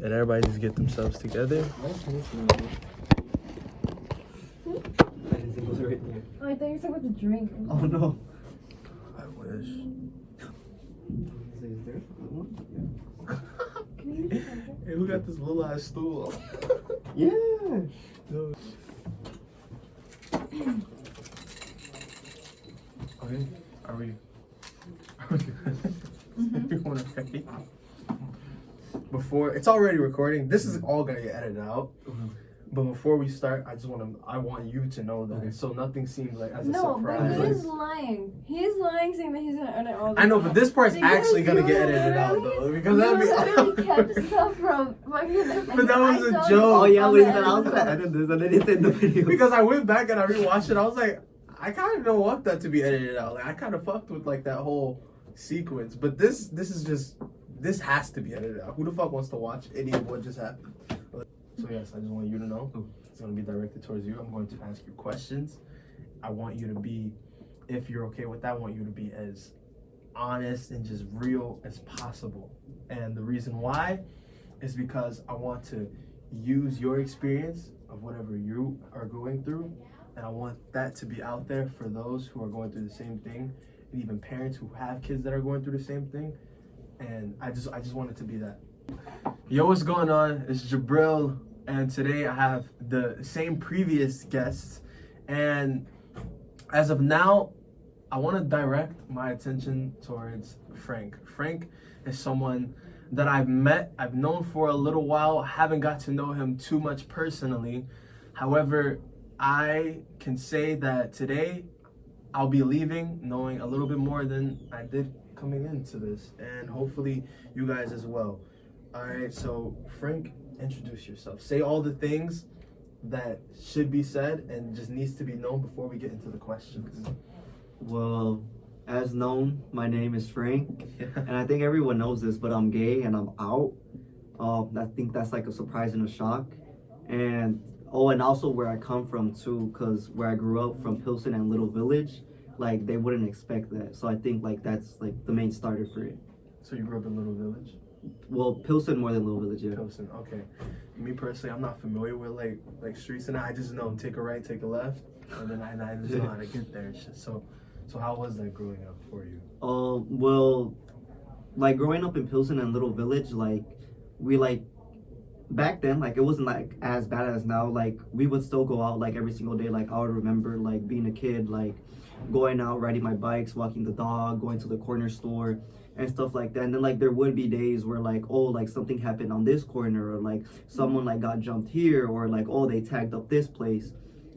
and everybody just get themselves together. Oh, I thought you were talking about the drink. Oh no. I wish. Hey, who got this little ass stool? Yeah. No. Okay, are we good? Everyone ready? Before it's already recording. This is all gonna get edited out. But before we start, I want you to know that, so nothing seems like as a surprise. But he's lying. He's lying, saying that he's gonna edit all this. I know, but this part's actually gonna get edited out though, because that'd be. literally kept stuff from fucking. But that was a joke. Oh yeah, wait, I was gonna edit this and then it's in the video. Because I went back and I rewatched it, I was like, I kind of don't want that to be edited out. Like I kind of fucked with like that whole sequence, but this has to be edited out. Who the fuck wants to watch any of what just happened? So yes, I just want you to know it's going to be directed towards you. I'm going to ask you questions. I want you to be, if you're okay with that, I want you to be as honest and just real as possible. And the reason why is because I want to use your experience of whatever you are going through, and I want that to be out there for those who are going through the same thing, and even parents who have kids that are going through the same thing. And I just want it to be that. Yo, what's going on? It's Jabril, and today I have the same previous guests, and as of now, I want to direct my attention towards Frank. Frank is someone that I've known for a little while, haven't got to know him too much personally. However, I can say that today I'll be leaving knowing a little bit more than I did coming into this, and hopefully you guys as well. All right, so Frank, introduce yourself. Say all the things that should be said and just needs to be known before we get into the questions. Well, as known, my name is Frank, and I think everyone knows this, but I'm gay and I'm out. I think that's like a surprise and a shock. And also where I come from too, because where I grew up from Pilsen and Little Village, like they wouldn't expect that. So I think like that's like the main starter for it. So you grew up in Little Village? Well, Pilsen more than Little Village, yeah. Pilsen, okay. Me personally, I'm not familiar with like streets, and I just know take a right, take a left, and then I just know how to get there. So how was that growing up for you? Well, like growing up in Pilsen and Little Village, like we like back then, like it wasn't like as bad as now. Like we would still go out like every single day. Like I would remember like being a kid, like going out, riding my bikes, walking the dog, going to the corner store and stuff like that. And then like there would be days where like, oh, like something happened on this corner, or like someone like got jumped here, or like, oh, they tagged up this place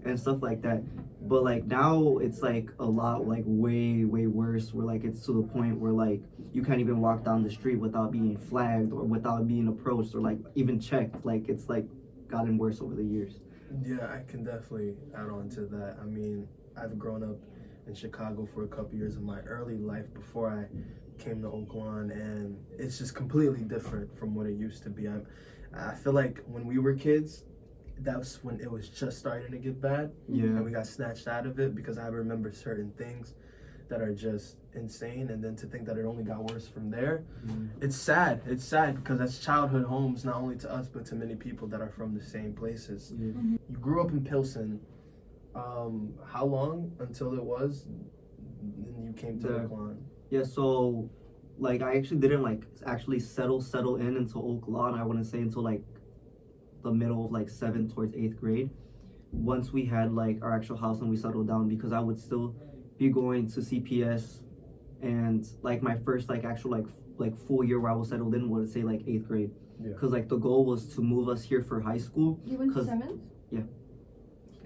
and stuff like that. But like now it's like a lot like way worse, where like it's to the point where like you can't even walk down the street without being flagged or without being approached or like even checked. Like it's like gotten worse over the years. Yeah, I can definitely add on to that. I mean, I've grown up in Chicago for a couple years of my early life before I came to Oakland, and it's just completely different from what it used to be. I feel like when we were kids, that's when it was just starting to get bad. Yeah. And we got snatched out of it, because I remember certain things that are just insane, and then to think that it only got worse from there. It's sad because that's childhood homes, not only to us but to many people that are from the same places. You grew up in Pilsen. How long until it was you came to Oakland? Yeah, so like I actually didn't like actually settle in into Oak Lawn, I wouldn't say until like the middle of like 7th towards 8th grade, once we had like our actual house and we settled down, because I would still be going to CPS, and like my first like actual like full year where I was settled in would say like 8th grade, because like the goal was to move us here for high school. You went to Simmons? Yeah.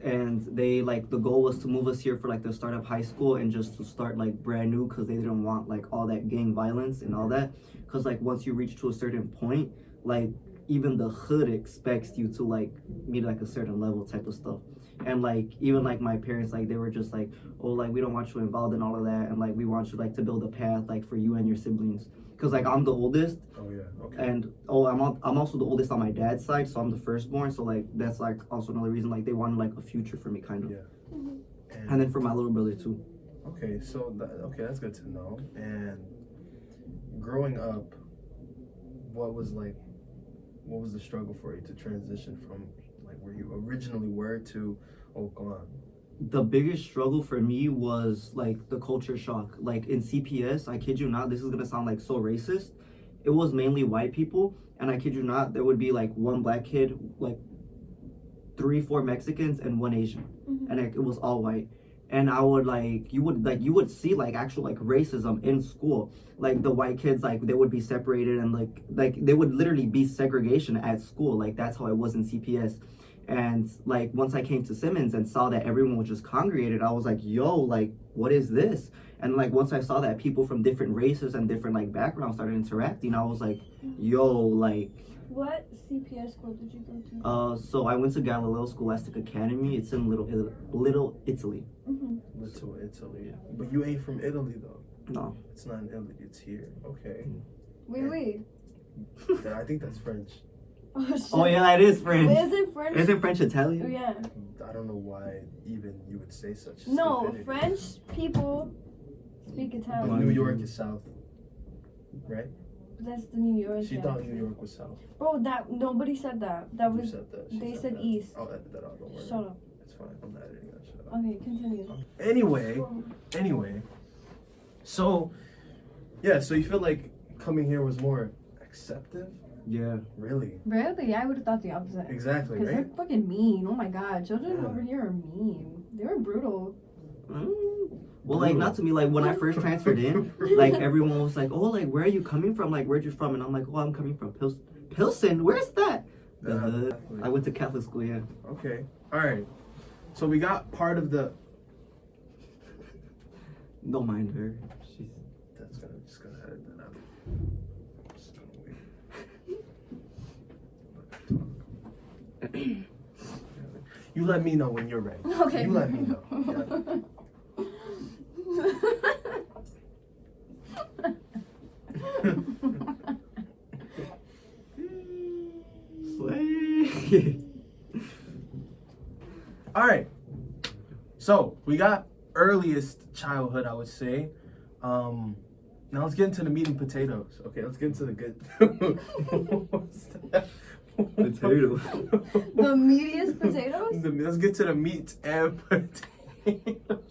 And they like the goal was to move us here for like the start of high school and just to start like brand new, because they didn't want like all that gang violence and all that, because like once you reach to a certain point, like even the hood expects you to like meet like a certain level type of stuff. And like even like my parents, like they were just like, oh, like we don't want you involved in all of that, and like we want you like to build a path like for you and your siblings, because like I'm the oldest. Oh yeah, okay. And I'm also the oldest on my dad's side, so I'm the firstborn, so like that's like also another reason like they wanted like a future for me, kind of. Yeah. And then for my little brother too. Okay, so that's good to know. And growing up, what was like what was the struggle for you to transition from like where you originally were to Oakland? The biggest struggle for me was like the culture shock. Like in CPS, I kid you not, this is gonna sound like so racist. It was mainly white people, and I kid you not, there would be like one black kid, like 3-4 Mexicans, and one Asian, and it was all white. And I would you would see like actual like racism in school. Like the white kids, like they would be separated, and like they would literally be segregation at school. Like that's how it was in CPS. And like once I came to Simmons and saw that everyone was just congregated, I was like, yo, like what is this? And like once I saw that people from different races and different like backgrounds started interacting, I was like, yo, like. What CPS school did you go to? So I went to Galileo Scholastic Academy. It's in Little Italy. Little Italy. But you ain't from Italy though. No. It's not in Italy. It's here. Okay. Wait. I think that's French. Oh, shit. Oh yeah, that is French. Wait, is it French? Isn't French Italian? Oh, yeah. I don't know why even you would say such. No, stupidity. French people speak But Italian. New York is south, right? That's the New York. She thought New York was south. Bro, that nobody said that. That You was said that. they She said that. east. I'll edit that out. Don't worry. Shut up. It's fine. I'm not editing that shit out. Okay, continue. Anyway, so yeah, so you feel like coming here was more acceptive? Yeah. Really? Really, I would have thought the opposite. Exactly, Because right? they're fucking mean. Oh my god, children Yeah. over here are mean. They were brutal. Well, like not to me. Like when I first transferred in, like everyone was like, "Oh, like where are you coming from? Like where'd you from?" And I'm like, "Oh, I'm coming from Pilsen. Where's that?" The hood. I went to Catholic school. Yeah. Okay. All right. So we got part of the. Don't mind her. She's. That's just gonna edit that out. Just gonna wait. You let me know when you're ready. Okay. You let me know. Yeah. All right. So we got earliest childhood, I would say. Now let's get into the meat and potatoes. Okay, let's get into the good. What's that? Potato. The meatiest potatoes? Let's get to the meat and potatoes.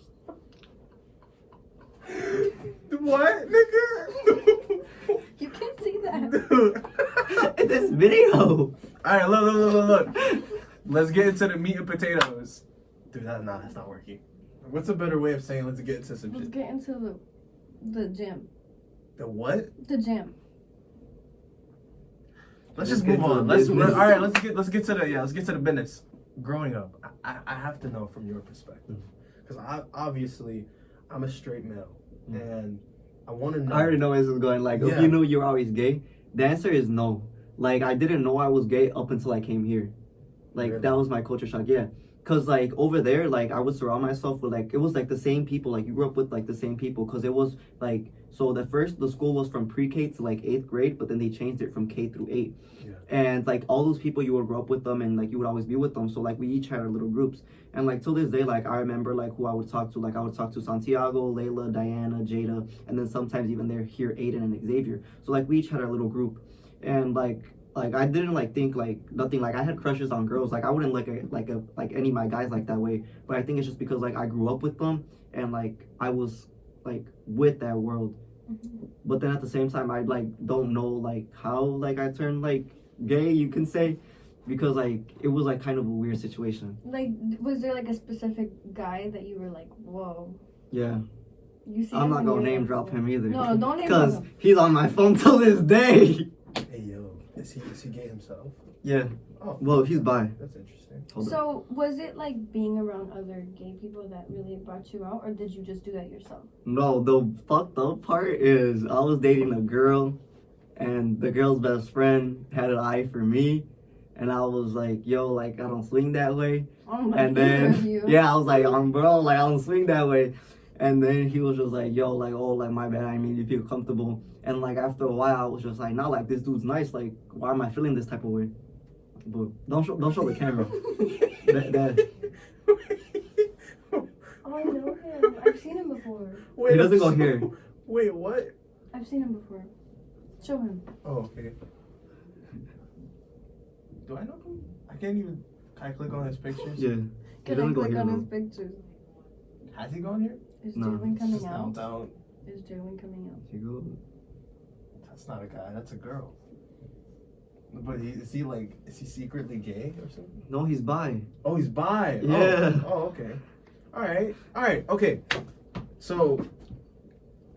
What, nigga? You can't see that. Dude. It's this video. All right, look. Let's get into the meat and potatoes. Dude, that's not working. What's a better way of saying let's get into some Let's shit? get into the gym. The what? The gym. Let's Let's just get move to on. the Let's business. all right. Let's get to the business. Growing up, I have to know from your perspective, because obviously I'm a straight male, and I want to know. I already know where this is going. Like, Yeah. if you knew you were always gay, the answer is no. Like, I didn't know I was gay up until I came here. Like, Really? that was my culture shock. Yeah. Cause like over there, like I would surround myself with like it was like the same people. Like you grew up with like the same people. Cause it was like so the school was from pre-K to like 8th grade, but then they changed it from K through 8. Yeah. And like all those people, you would grow up with them, and like you would always be with them. So like we each had our little groups, and like till this day, like I remember like who I would talk to. Like I would talk to Santiago, Layla, Diana, Jada, and then sometimes even they're here Aiden and Xavier. So like we each had our little group, and like I didn't like think like nothing. Like I had crushes on girls. Like I wouldn't like any of my guys like that way. But I think it's just because like I grew up with them, and like I was like with that world. But then at the same time, I like don't know like how like I turned like gay, you can say, because like it was like kind of a weird situation. Like, was there like a specific guy that you were like, whoa? Yeah. You see? I'm him not and gonna you're name like, drop whoa. him either. No, don't name drop Because him. he's on my phone till this day. Hey yo, is he gay himself? Yeah. Oh, Well, he's bi. that's interesting. Hold up. So, was it like being around other gay people that really brought you out, or did you just do that yourself? No, the fucked up part is I was dating a girl, and the girl's best friend had an eye for me, and I was like, yo, like I don't swing that way. Oh my And then you. yeah, I was like, bro, like I don't swing that way. And then he was just like, yo, like, oh, like my bad, I mean you feel comfortable. And like after a while I was just like, nah, like this dude's nice, like why am I feeling this type of way? But don't show the camera. that Oh, I know him. I've seen him before. Wait, He doesn't go here. Wait, what? I've seen him before. Show him. Oh, okay. Do I know him? I can't even. Can I click on his pictures? Yeah. Can I doesn't go click here, on though. his pictures? Has he gone here? Is No. Jalen It's coming just out? downtown. Is Jalen coming out? Here you go. That's not a guy. That's a girl. But is he secretly gay or something? No, he's bi. Oh, he's bi. Yeah. Oh, okay. All right. Okay. So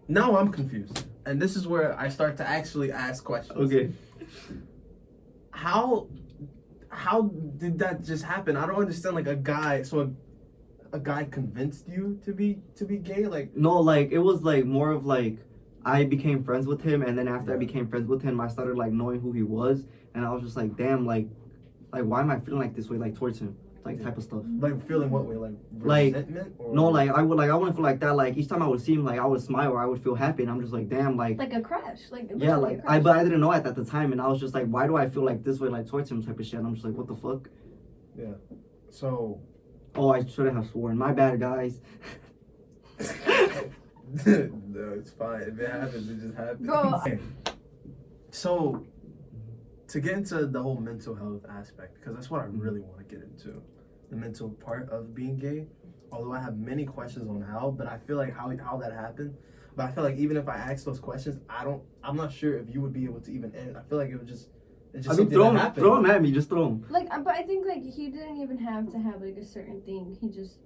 now I'm confused, and this is where I start to actually ask questions. Okay. How did that just happen? I don't understand. Like a guy. So a guy convinced you to be gay. Like No, like it was like more of like I became friends with him, and then after I became friends with him, I started like knowing who he was, and I was just like, damn, like why am I feeling like this way, like towards him, like type of stuff. like feeling what way? Like, Resentment? Or No, like I wouldn't feel like that. Like each time I would see him, like I would smile or I would feel happy, and I'm just like, damn, like Like a crush. Like yeah, literally like a crush. but I didn't know it at the time, and I was just like, why do I feel like this way, like towards him, type of shit. And I'm just like, what the fuck? Yeah. So. Oh, I shouldn't have sworn. My bad, guys. No, it's fine. If it happens, it just happens. Bro. So, to get into the whole mental health aspect, because that's what I really want to get into, the mental part of being gay. Although I have many questions on how, but I feel like how that happened. But I feel like even if I ask those questions, I'm not sure if you would be able to even end. I feel like it just I mean, something that happened. throw him at me. Just throw him. Like, but I think like he didn't even have to have like a certain thing. He just,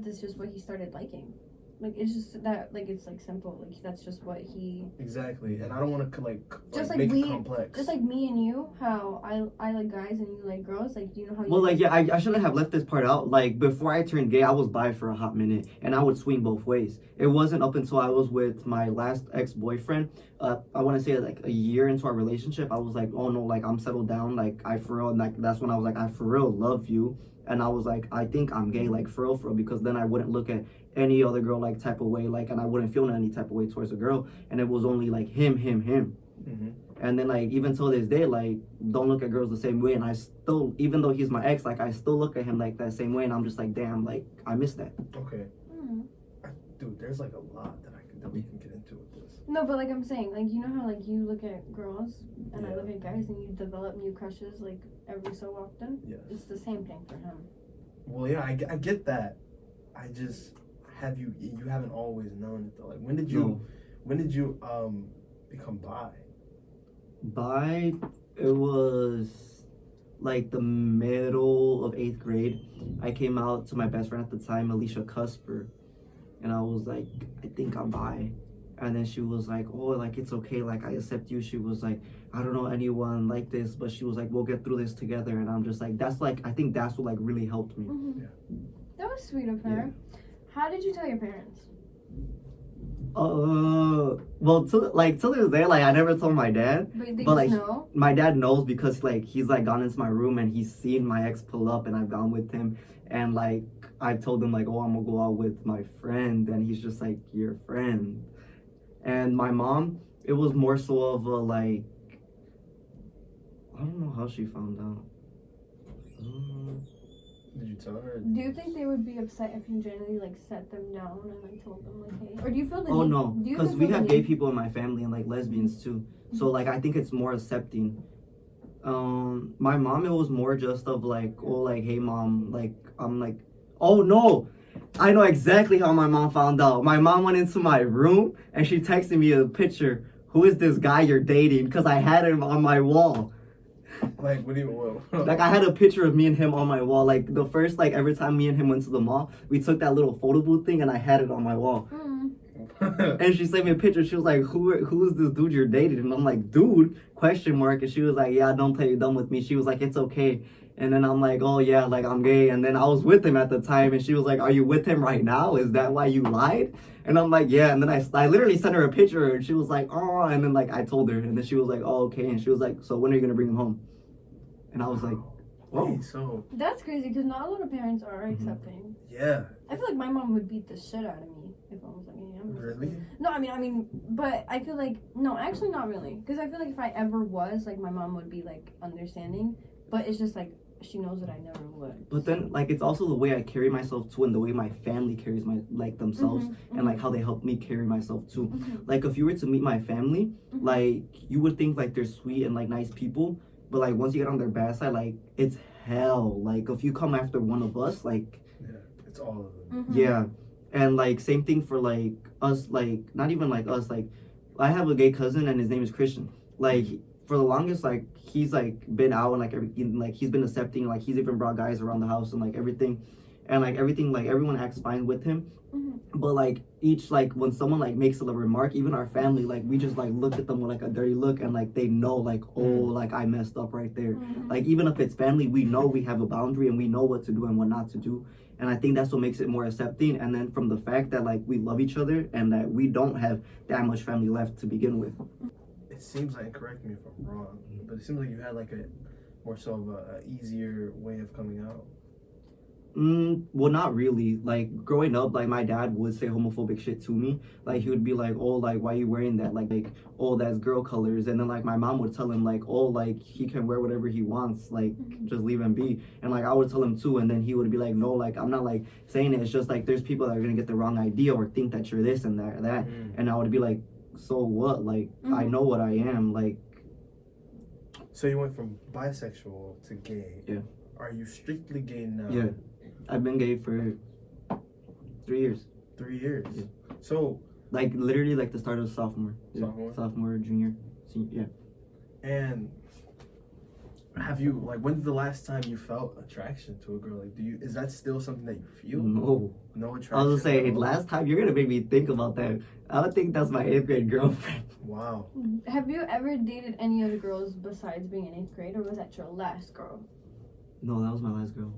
that's just what he started liking. Like it's just that, like it's like simple. Like that's just what he. Exactly, and I don't want to Just like make we, it complex. just like me and you, how I like guys and you like girls. Like you know how. Well, like, yeah, I shouldn't have left this part out. Like, before I turned gay, I was bi for a hot minute, and I would swing both ways. It wasn't up until I was with my last ex-boyfriend, I want to say, like, a year into our relationship, I was like, oh, no, like, I'm settled down, like, I for real, like, that's when I was like, I for real love you, and I was like, I think I'm gay, like, for real, because then I wouldn't look at any other girl, like, type of way, like, and I wouldn't feel any type of way towards a girl, and it was only, like, him. Mm-hmm. And then, like, even till this day, like, don't look at girls the same way. And I still, even though he's my ex, like, I still look at him like that same way. And I'm just like, damn, like, I miss that. Okay. Mm. Dude, there's like a lot that we can get into with this. No, but like I'm saying, like you know how like you look at girls and I Yeah. look at guys and you develop new crushes like every so often. Yes. It's the same thing for him. Well, yeah, I get that. I just you haven't always known it though. Like when did you become bi? Bi, it was like the middle of 8th grade. I came out to my best friend at the time, Alicia Cusper, and I was like, I think I'm bi. And then she was like, oh, like, it's okay, like, I accept you. She was like, I don't know anyone like this, but she was like, we'll get through this together. And I'm just like, that's like, I think that's what like really helped me. Mm-hmm. Yeah. That was sweet of her. How did you tell your parents? Well, till this day, like, I never told my dad. But they But, just like, know? My dad knows because, like, he's, like, gone into my room and he's seen my ex pull up and I've gone with him. And, like, I've told him, like, oh, I'm gonna go out with my friend. And he's just like, your friend. And my mom, it was more so of a, like, I don't know how she found out. Did you tell her? Do you think they would be upset if you generally like set them down and like told them like, hey? Or do you feel the Oh, need? no. Do you Because feel we the have need- gay people in my family and, like, lesbians, too. So, like, I think it's more accepting. My mom, it was more just of, like, oh, like, hey, mom, like, I'm like, oh, no. I know exactly how my mom found out. My mom went into my room and she texted me a picture. Who is this guy you're dating? Because I had him on my wall. Like, what do you? Like, I had a picture of me and him on my wall. Like, the first, like, every time me and him went to the mall, we took that little photo booth thing and I had it on my wall. Mm. And she sent me a picture. She was like, who is this dude you're dating? And I'm like, dude, question mark. And she was like, yeah, don't play dumb with me. She was like, it's okay. And then I'm like, oh yeah, like, I'm gay. And then I was with him at the time. And she was like, are you with him right now? Is that why you lied? And I'm like, yeah. And then I literally sent her a picture. And she was like, oh. And then, like, I told her. And then she was like, oh, okay. And she was like, so when are you going to bring him home? And I was like, whoa. Hey, so That's crazy because not a lot of parents are accepting. yeah, I feel like my mom would beat the shit out of me if I was like, hey, I'm really. No, I mean, but I feel like no, actually not really, because I feel like if I ever was, like, my mom would be like understanding, but it's just like she knows that I never would. But then, like, it's also the way I carry myself too, and the way my family carries themselves, and like how they help me carry myself too. Like, if you were to meet my family, like, you would think like they're sweet and like nice people, But like once you get on their bad side, like it's hell. Like if you come after one of us, like it's all of them. yeah. And like same thing for like us, like not even like us, like I have a gay cousin and his name is Christian. Like for the longest, like he's like been out and like everything, like he's been accepting, like he's even brought guys around the house and like everything, and like everything, like everyone acts fine with him. But like each, like when someone like makes a remark, even our family, like we just like look at them with like a dirty look, and like they know like, oh, like I messed up right there. Like even if it's family, we know we have a boundary and we know what to do and what not to do. And I think that's what makes it more accepting. And then from the fact that like we love each other and that we don't have that much family left to begin with. It seems like, correct me if I'm wrong, but it seems like you had like a more so of a easier way of coming out. Well, not really. Like growing up, like my dad would say homophobic shit to me. Like he would be like, oh, like why you wearing that? Like oh, that's girl colors. And then like my mom would tell him like, oh, like he can wear whatever he wants. Like just leave him be. And like I would tell him too. And then he would be like, no, like I'm not like saying it. It's just like there's people that are gonna get the wrong idea or think that you're this and that. And I would be like, so what? Like I know what I am. Like. So you went from bisexual to gay. Yeah. Are you strictly gay now? Yeah. I've been gay for 3 years. 3 years. Yeah. So like literally like the start of sophomore. Sophomore, junior, senior. Yeah. And have you, like, when's the last time you felt attraction to a girl? Like, is that still something that you feel? No attraction. I was gonna say last time, you're gonna make me think about that. I don't think that's my 8th grade girlfriend. Wow. Have you ever dated any other girls besides being in 8th grade, or was that your last girl? No, that was my last girl.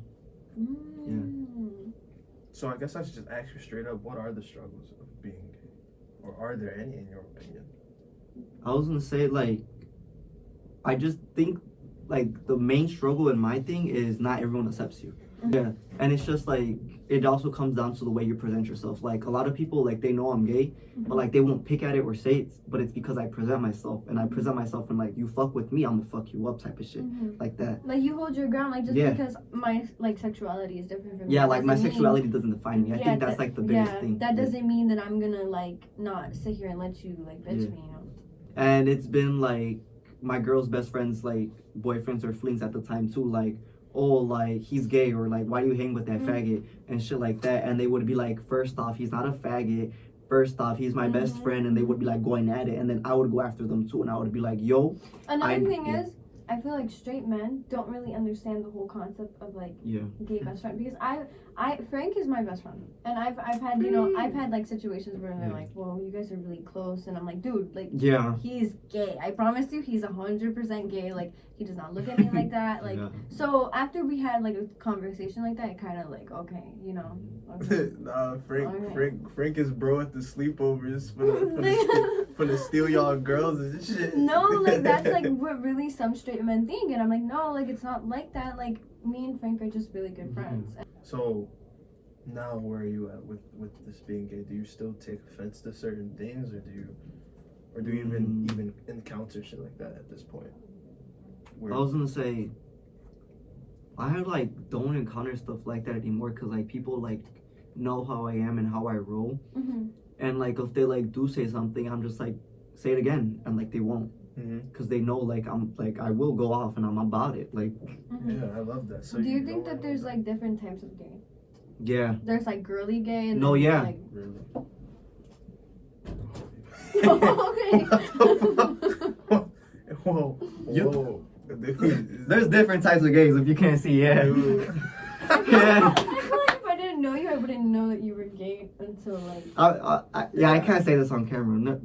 Yeah. So I guess I should just ask you straight up, what are the struggles of being gay? Or are there any in your opinion? I was gonna say, like, I just think, like, the main struggle in my thing is not everyone accepts you. Yeah. And it's just, like, it also comes down to the way you present yourself. Like, a lot of people, like, they know I'm gay, but, like, they won't pick at it or say it, but it's because I present myself. And I present myself and, like, you fuck with me, I'm gonna fuck you up type of shit. Like that. Like, you hold your ground, like, just because my, like, sexuality is different from yeah, like, my sexuality doesn't define me. I think that's, like, the biggest thing. That doesn't mean that I'm gonna, like, not sit here and let you, like, bitch me, you know? And it's been, like, my girl's best friends, like, boyfriends or flings at the time, too, like, oh, like, he's gay, or, like, why do you hang with that faggot, and shit like that. And they would be like, first off, he's not a faggot. First off, he's my best friend. And they would be, like, going at it. And then I would go after them, too. And I would be like, yo. Another thing is, I feel like straight men don't really understand the whole concept of, like, gay best friend. Because Frank is my best friend. And I've had, you know, I've had, like, situations where they're like, well, you guys are really close. And I'm like, dude, like, he's gay. I promise you, he's 100% gay. Like, he does not look at me like that. Like, so after we had, like, a conversation like that, it kind of, like, okay, you know. Okay. Nah, Frank is bro at the sleepovers for the steal y'all girls and shit. No, like, that's, like, what really some straight men think. And I'm like, no, like, it's not like that. Like, me and Frank are just really good friends. So now where are you at with this being gay? Do you still take offense to certain things, or do you even encounter shit like that at this point? I was gonna say, I like don't encounter stuff like that anymore, because like people like know how I am and how I roll. And like if they like do say something, I'm just like, say it again, and like they won't. Because they know, like, I'm like, I will go off and I'm about it, like. Yeah, I love that. So do you think that there's like different types of gay? Yeah. There's like girly gay and no, yeah. Like... Really? Okay. Whoa. There's different types of gays if you can't see. I feel like if I didn't know you, I wouldn't know that you were gay until like. I can't say this on camera. No.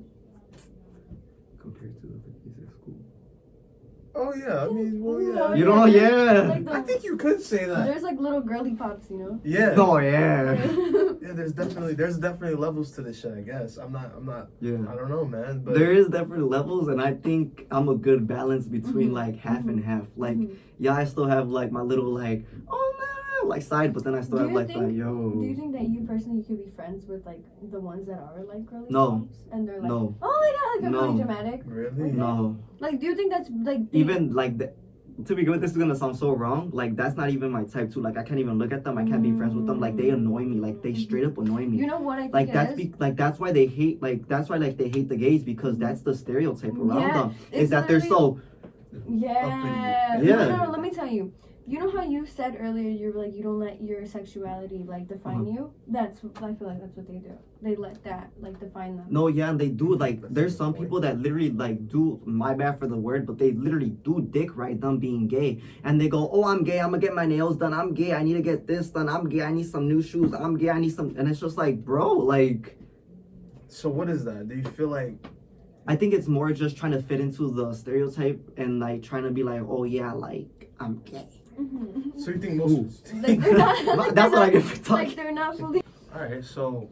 Compared to other kids at school. Oh yeah, I mean, well yeah. You don't know, yeah. Like I think you could say that. There's like little girly pops, you know. Yeah. Oh yeah. Yeah, there's definitely levels to this shit. I guess I'm not. Yeah. I don't know, man. But there is definitely levels, and I think I'm a good balance between like half and half. Like, yeah, I still have like my little like, oh man, like side, but then I still have like the yo. Do you think that you personally could be friends with like the ones that are like girly No. pops, and they're like, No. oh my god, like really dramatic? Really? No. Like, do you think that's like even like the. To begin with, this is gonna sound so wrong. Like, that's not even my type too. Like, I can't even look at them. I can't be friends with them. Like, they annoy me. Like, they straight up annoy me. You know what I think like it is? Like that's why they hate. Like that's why like they hate the gays, because that's the stereotype around them. Is that they're so Yeah. Yeah. No, let me tell you. You know how you said earlier you were like you don't let your sexuality like define you? That's I feel like that's what they do. They let that like define them. No, yeah, and they do like there's some people that literally like do, my bad for the word, but they literally do dick ride them being gay. And they go, oh, I'm gay, I'm gonna get my nails done, I'm gay, I need to get this done, I'm gay, I need some new shoes, I'm gay, I need some, and it's just like, bro, like. So what is that? Do you feel like? I think it's more just trying to fit into the stereotype and like trying to be like, oh yeah, like I'm gay. Mm-hmm. So you think most? Like they're not. That's what I get for talking. Like they're not fully. All right, so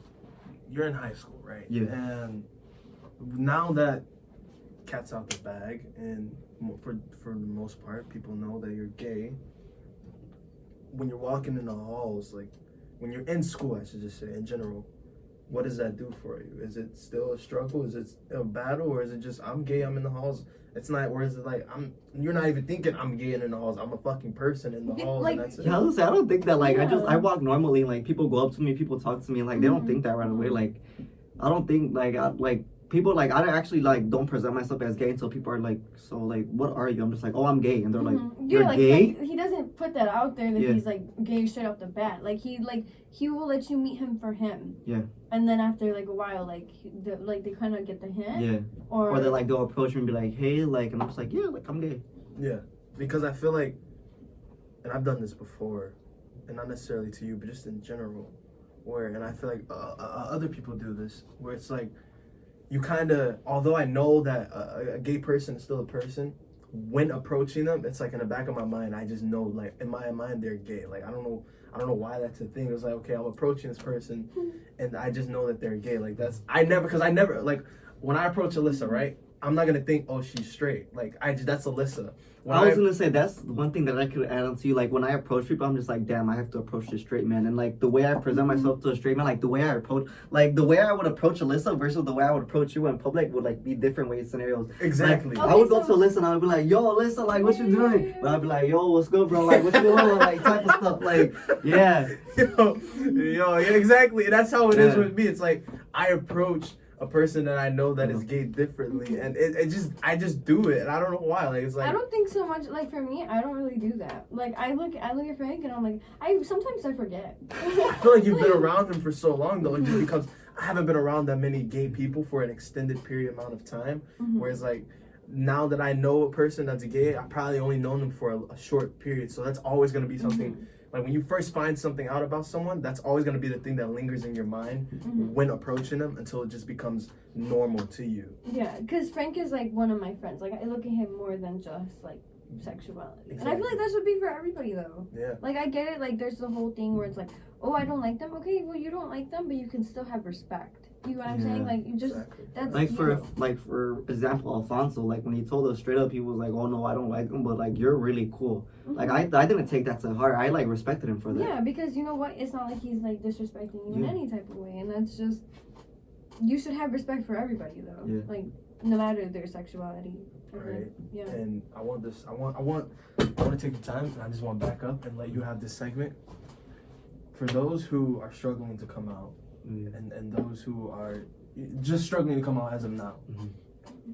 you're in high school, right? Yeah. And now that cat's out the bag, and for the most part, people know that you're gay. When you're walking in the halls, like when you're in school, I should just say in general, what does that do for you? Is it still a struggle? Is it a battle, or is it just I'm gay, I'm in the halls? It's not, or is it like you're not even thinking I'm gay and in the halls. I'm a fucking person in the halls, like, and that's it. Yeah, I don't think that. Like, Yeah. I walk normally. Like, people go up to me, people talk to me. Like, they don't think that right away. Like, I don't think like people like I actually like don't present myself as gay until people are like, so like, what are you? I'm just like, oh, I'm gay, and they're like, you're like, gay. Like, he doesn't put that out there that he's like gay straight off the bat. Like he will let you meet him for him. Yeah. And then after like a while, like they kind of get the hint. Yeah. Or they like they'll approach me and be like, hey, like, and I'm just like, yeah, like I'm gay. Yeah, because I feel like, and I've done this before, and not necessarily to you, but just in general, and I feel like other people do this, where it's like, you kind of, although I know that a gay person is still a person, when approaching them, it's like in the back of my mind, I just know, like, in my mind, they're gay. Like, I don't know why that's a thing. It was like, okay, I'm approaching this person, and I just know that they're gay. Like, because I never, like, when I approach Alyssa, right, I'm not gonna think, oh, she's straight. Like, that's Alyssa. I was gonna say that's one thing that I could add on to you. Like, when I approach people, I'm just like, damn, I have to approach this straight man. And like the way I present myself to a straight man, like the way I approach, like the way I would approach Alyssa versus the way I would approach you in public would like be different way scenarios. Exactly. Like, I would go to Alyssa and I would be like, yo, Alyssa, like, what you doing? But I'd be like, yo, what's good, bro? Like, what you doing? Like, type of stuff. Like, yeah. Yo, yeah, exactly. And that's how it is with me. It's like I approach a person that I know that is gay differently, and I just do it, and I don't know why. Like, it's like, I don't think so much. Like, for me, I don't really do that. Like, I look at Frank and I'm like, sometimes I forget. I feel like you've been around him for so long though, it just becomes, I haven't been around that many gay people for an extended period amount of time, whereas like now that I know a person that's gay, I probably only known them for a short period, so that's always going to be something. Like, when you first find something out about someone, that's always going to be the thing that lingers in your mind when approaching them until it just becomes normal to you. Yeah, because Frank is, like, one of my friends. Like, I look at him more than just, like, sexuality. Exactly. And I feel like that should be for everybody, though. Yeah. Like, I get it. Like, there's the whole thing where it's like, oh, I don't like them. Okay, well, you don't like them, but you can still have respect. You know what I'm saying? Like, you just, that's like you. for example, Alfonso, like when he told us straight up, he was like, oh no, I don't like him, but like you're really cool. Like I didn't take that to heart. I like respected him for that. Yeah, because you know what? It's not like he's like disrespecting you in any type of way, and that's just, you should have respect for everybody though. Yeah. Like, no matter their sexuality. Right. Yeah. And I want to take the time, and I just want to back up and let you have this segment. For those who are struggling to come out, and those who are just struggling to come out as of now,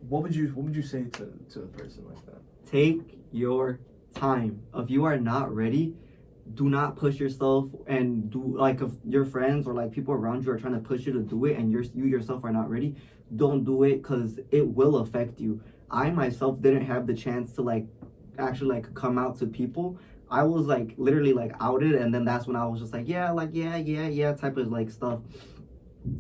what would you say to a person like that? Take your time. If you are not ready, do not push yourself, and do, like, if your friends or like people around you are trying to push you to do it and you yourself are not ready, don't do it, because it will affect you. I myself didn't have the chance to like actually like come out to people. I was like literally like outed, and then that's when I was just like, yeah type of like stuff,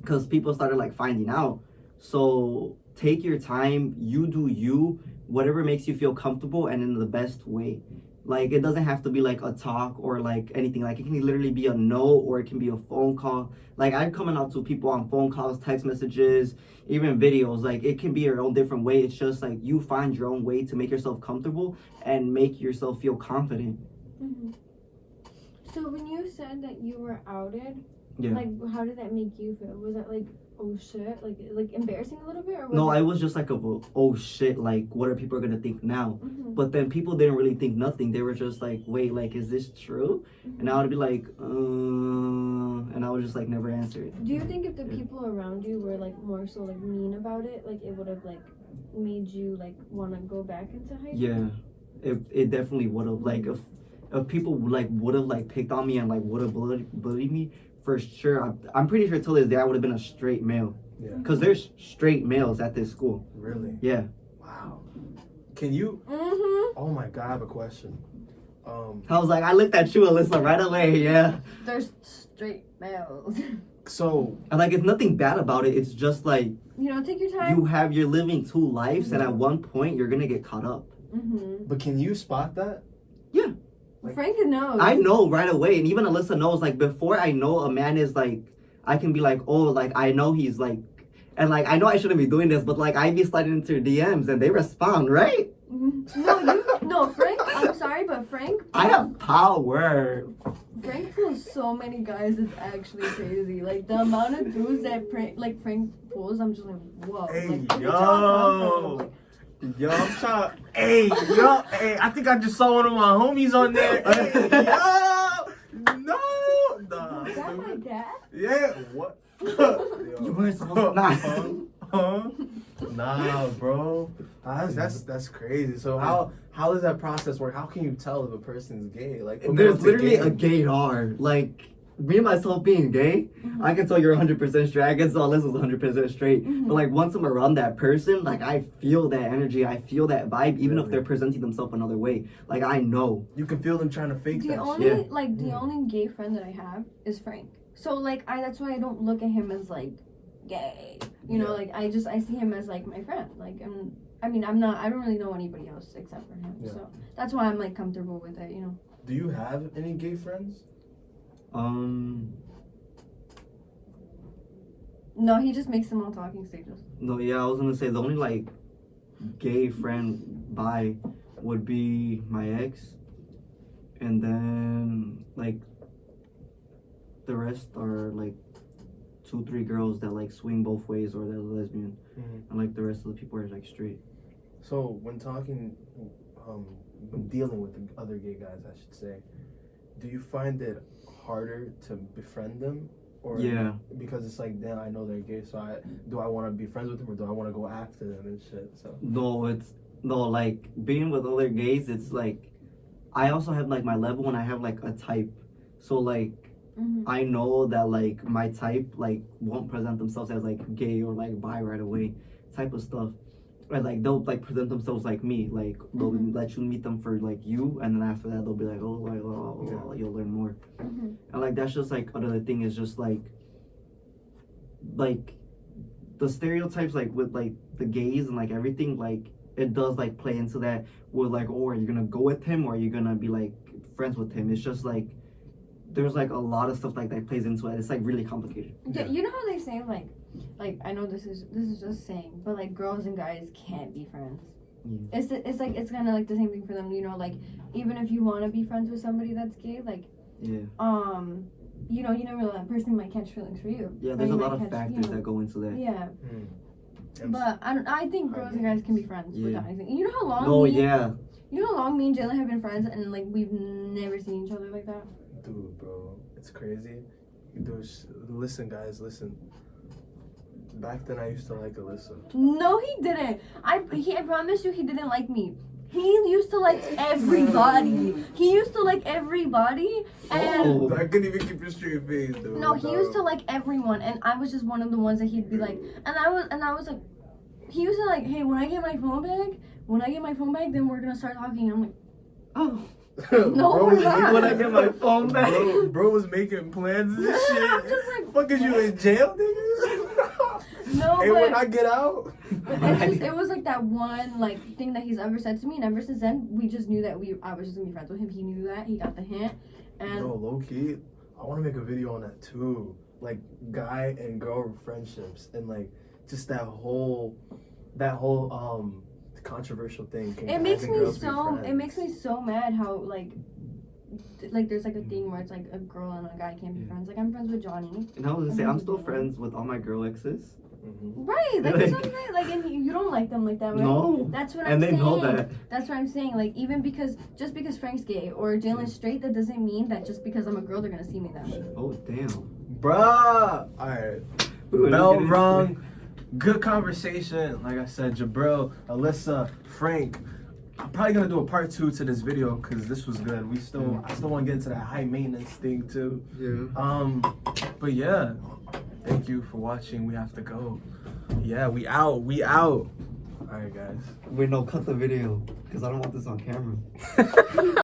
because people started like finding out. So take your time, you do you, whatever makes you feel comfortable and in the best way. Like, it doesn't have to be like a talk or like anything. Like, it can literally be a no, or it can be a phone call. Like, I'm coming out to people on phone calls, text messages, even videos. Like, it can be your own different way. It's just like you find your own way to make yourself comfortable and make yourself feel confident. So when you said that you were outed, Yeah. like, how did that make you feel? Was that like, oh shit, like embarrassing a little bit, or was No, I was just like, oh shit, like, what are people gonna think now? But then people didn't really think nothing. They were just like, wait, like, is this true? And I would be like, and I would just like never answer it. Do you think if the people around you were like more so like mean about it, like it would have like made you like want to go back into high school? Yeah, it definitely would have. Like if people like would have like picked on me and like would have bullied me, for sure. I'm pretty sure till this day I would have been a straight male. Yeah. Cause there's straight males at this school. Really? Yeah. Wow. Can you? Mm-hmm. Oh my God, I have a question. I was like, I looked at you, Alyssa, right away. Yeah. There's straight males. So. And like, it's nothing bad about it. It's just like. Take your time. You're living two lives, and at one point you're gonna get caught up. Mm-hmm. But can you spot that? Yeah. Like, Frank knows. I know right away, and even Alyssa knows. Like before I know a man is like, I can be like, oh, like I know he's like, and like I know I shouldn't be doing this, but like I be sliding into your DMs and they respond, right? Mm-hmm. No, Frank. I'm sorry, but Frank. I have power. Frank pulls so many guys. It's actually crazy. Like the amount of dudes that Frank pulls, I'm just like, whoa. Hey, like, yo. Yo, I'm trying. Hey, yo, hey, I think I just saw one of my homies on there. Hey, yo, no, nah. Is that my dad? Yeah, what? You weren't supposed to. Nah, bro. That's crazy. So how does that process work? How can you tell if a person's gay? Like There's literally a gaydar. Like me and myself being gay, I can tell you're 100% straight. I can tell Alyssa's 100% straight. But like once I'm around that person, like I feel that energy. I feel that vibe, even if they're presenting themselves another way. Like I know. You can feel them trying to fake that shit. The only gay friend that I have is Frank. So like that's why I don't look at him as like gay. Like I see him as like my friend. Like I don't really know anybody else except for him. Yeah. So that's why I'm like comfortable with it, Do you have any gay friends? No, he just makes them all talking stages. No, yeah, I was gonna say the only like gay friend bi would be my ex, and then like the rest are like 2-3 girls that like swing both ways or they're lesbian, and like the rest of the people are like straight. So when dealing with the other gay guys, I should say, do you find it harder to befriend them? Or yeah, because it's like, damn, I know they're gay, so do I want to be friends with them or do I want to go after them and shit? So no, like being with other gays, it's like I also have like my level and I have like a type, so like I know that like my type like won't present themselves as like gay or like bi right away type of stuff. Right, like they'll like present themselves like me, like they'll let you meet them for like you, and then after that they'll be like, you'll learn more, and like that's just like another thing is just like the stereotypes like with like the gays and like everything, like it does like play into that with like, oh, are you gonna go with him or are you gonna be like friends with him? It's just like there's like a lot of stuff like that plays into it. It's like really complicated. Yeah. You know how they say like I know this is just saying, but like girls and guys can't be friends. It's like it's kind of like the same thing for them, like even if you want to be friends with somebody that's gay, like you never know, that person might catch feelings for you. Yeah, there's a lot of factors that go into that. Yeah. But I think girls and guys can be friends without anything. You know how long? You know how long me and Jalen have been friends, and like we've never seen each other like that. Dude, bro, it's crazy. Listen, guys, listen. Back then, I used to like Alyssa. No, he didn't. I promise you, he didn't like me. He used to like everybody. And I couldn't even keep a straight face, dude. No, he used to like everyone, and I was just one of the ones that he'd be like, and I was like, he used to like, hey, when I get my phone back, then we're gonna start talking. I'm like, oh. No, bro, we're not. When I get my phone back, bro was making plans and shit. I'm just like, fuck, is you in jail, nigga? No, hey, when I get out. It was like that one like thing that he's ever said to me, and ever since then we just knew that I was just gonna be friends with him. He knew that, he got the hint, and low key, I want to make a video on that too, like guy and girl friendships, and like just that whole controversial thing. It makes me so mad how like there's like a thing where it's like a girl and a guy can't be friends. Like I'm friends with Johnny. And I was gonna say I'm still friends with all my girl exes. Right, that's what I'm saying. Like, and you don't like them like that, right? No. That's what I'm saying. And they know that. That's what I'm saying. Like, even because Frank's gay or Jalen's straight, that doesn't mean that just because I'm a girl, they're gonna see me that way. Oh damn. Bruh. Alright. Bell rung. good conversation. Like I said, Jabril, Alyssa, Frank. I'm probably gonna do a part 2 to this video because this was good. I still want to get into that high maintenance thing too. Yeah. But yeah, thank you for watching. We have to go. Yeah, we out. All right, guys. Wait, no, cut the video because I don't want this on camera.